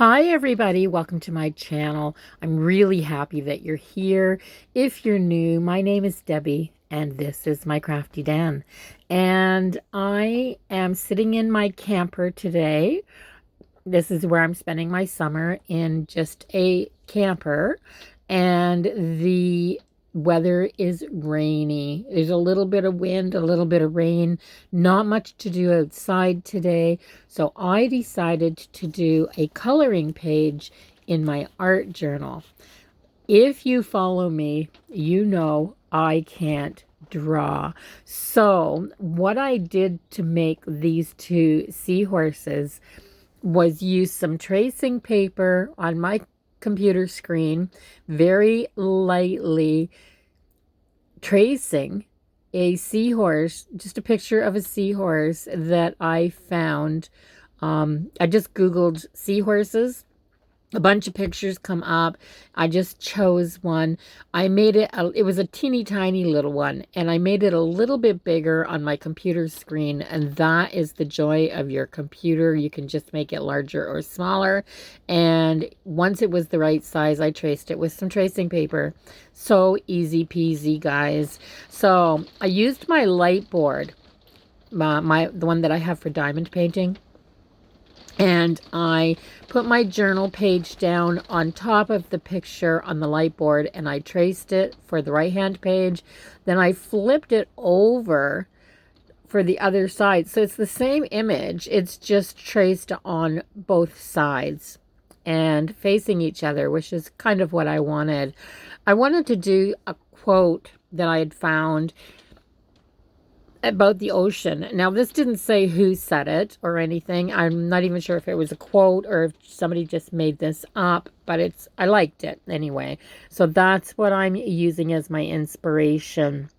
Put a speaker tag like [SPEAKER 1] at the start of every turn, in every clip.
[SPEAKER 1] Hi everybody, welcome to my channel. I'm really happy that you're here. If you're new, my name is Debbie and this is my crafty den. And I am sitting in my camper today. This is where I'm spending my summer, in just a camper, and the weather is rainy. There's a little bit of wind, a little bit of rain, not much to do outside today. So I decided to do a coloring page in my art journal. If you follow me, you know I can't draw. So what I did to make these two seahorses was use some tracing paper on my computer screen, very lightly tracing a seahorse, just a picture of a seahorse that I found. I just Googled seahorses. A bunch of pictures come up. I just chose one. I made it, it was a teeny tiny little one, and I made it a little bit bigger on my computer screen, and that is the joy of your computer. You can just make it larger or smaller, and once it was the right size, I traced it with some tracing paper. So easy peasy, guys. So I used my light board, the one that I have for diamond painting, and I put my journal page down on top of the picture on the light board, and I traced it for the right hand page. Then I flipped it over for the other side. So it's the same image, it's just traced on both sides and facing each other, which is kind of what I wanted. I wanted to do a quote that I had found about the ocean. Now, this didn't say who said it or anything. I'm not even sure if it was a quote or if somebody just made this up, but I liked it anyway. So that's what I'm using as my inspiration.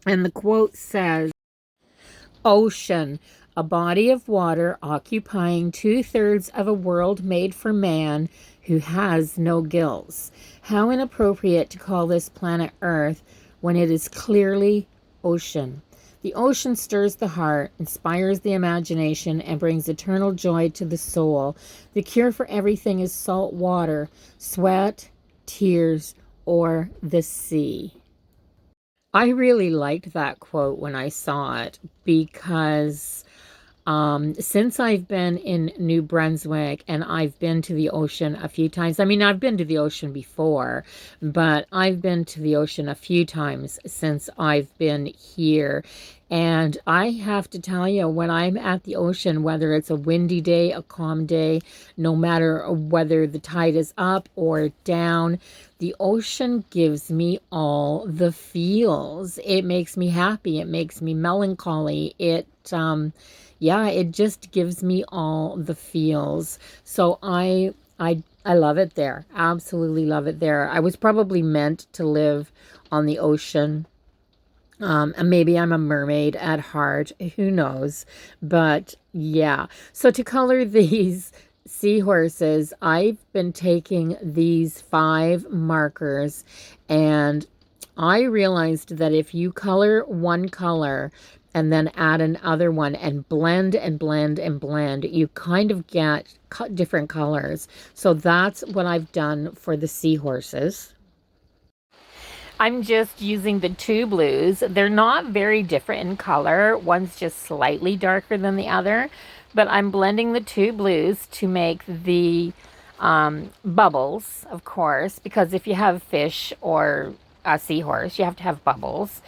[SPEAKER 1] And the quote says, "Ocean, a body of water occupying 2/3 of a world made for man who has no gills. How inappropriate to call this planet Earth when it is clearly ocean. The ocean stirs the heart, inspires the imagination, and brings eternal joy to the soul. The cure for everything is salt water, sweat, tears, or the sea." I really liked that quote when I saw it because since I've been in New Brunswick and I've been to the ocean a few times, I mean, I've been to the ocean before, but I've been to the ocean a few times since I've been here. And I have to tell you, when I'm at the ocean, whether it's a windy day, a calm day, no matter whether the tide is up or down, the ocean gives me all the feels. It makes me happy. It makes me melancholy. Yeah, it just gives me all the feels. So I love it there. Absolutely love it there. I was probably meant to live on the ocean. And maybe I'm a mermaid at heart. Who knows? But yeah. So to color these seahorses, I've been taking these 5 markers, and I realized that if you color one color and then add another one and blend and blend and blend, you kind of get different colors. So that's what I've done for the seahorses. I'm just using the 2 blues. They're not very different in color. One's just slightly darker than the other, but I'm blending the 2 blues to make the bubbles, of course, because if you have fish or a seahorse, you have to have bubbles.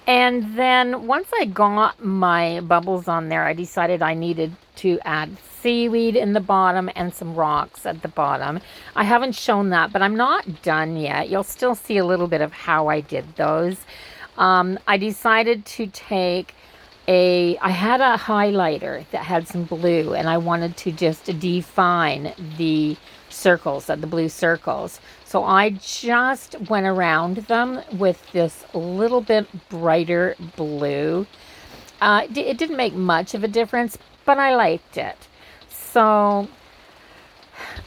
[SPEAKER 1] And then once I got my bubbles on there, I decided I needed to add seaweed in the bottom and some rocks at the bottom. I haven't shown that, but I'm not done yet. You'll still see a little bit of how I did those. I decided to take I had a highlighter that had some blue, and I wanted to just define the circles, the blue circles. So I just went around them with this little bit brighter blue. It didn't make much of a difference, but I liked it. So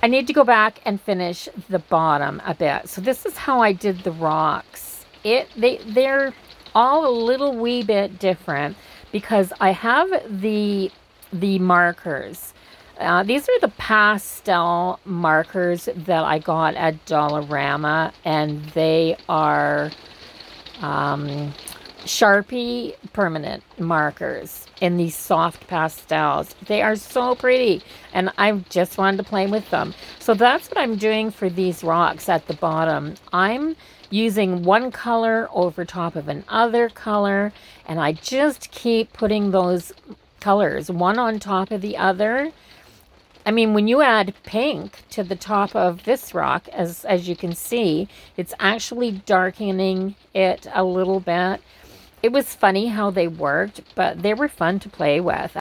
[SPEAKER 1] I need to go back and finish the bottom a bit. So this is how I did the rocks. They're all a little wee bit different because I have the markers These are the pastel markers that I got at Dollarama, and they are Sharpie permanent markers in these soft pastels. They are so pretty, and I just wanted to play with them. So that's what I'm doing for these rocks at the bottom. I'm using one color over top of another color, and I just keep putting those colors one on top of the other. I mean, when you add pink to the top of this rock, as you can see, it's actually darkening it a little bit. It was funny how they worked, but they were fun to play with.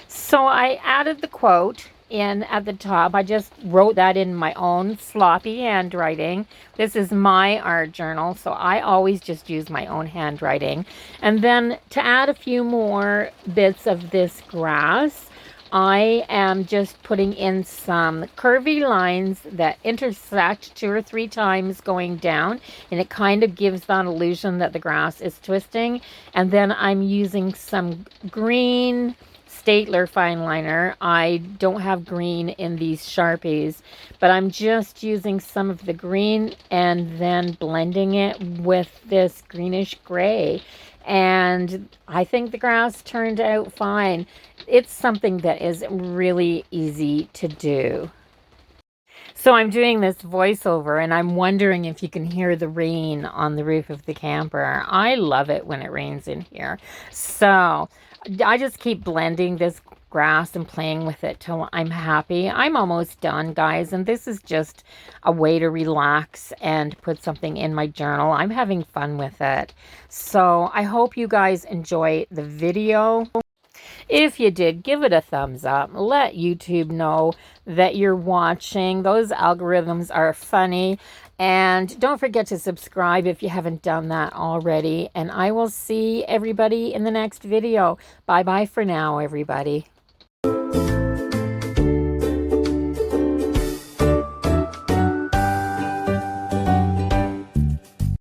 [SPEAKER 1] So I added the quote in at the top. I just wrote that in my own sloppy handwriting. This is my art journal, so I always just use my own handwriting. And then to add a few more bits of this grass, I am just putting in some curvy lines that intersect 2 or 3 times going down, and it kind of gives that illusion that the grass is twisting. And then I'm using some green Statler fine liner. I don't have green in these Sharpies, but I'm just using some of the green and then blending it with this greenish gray. And I think the grass turned out fine. It's something that is really easy to do. So I'm doing this voiceover, and I'm wondering if you can hear the rain on the roof of the camper. I love it when it rains in here. So I just keep blending this grass and playing with it till I'm happy. I'm almost done, guys, and this is just a way to relax and put something in my journal. I'm having fun with it. So I hope you guys enjoy the video. If you did, give it a thumbs up. Let YouTube know that you're watching. Those algorithms are funny. And don't forget to subscribe if you haven't done that already. And I will see everybody in the next video. Bye-bye for now, everybody.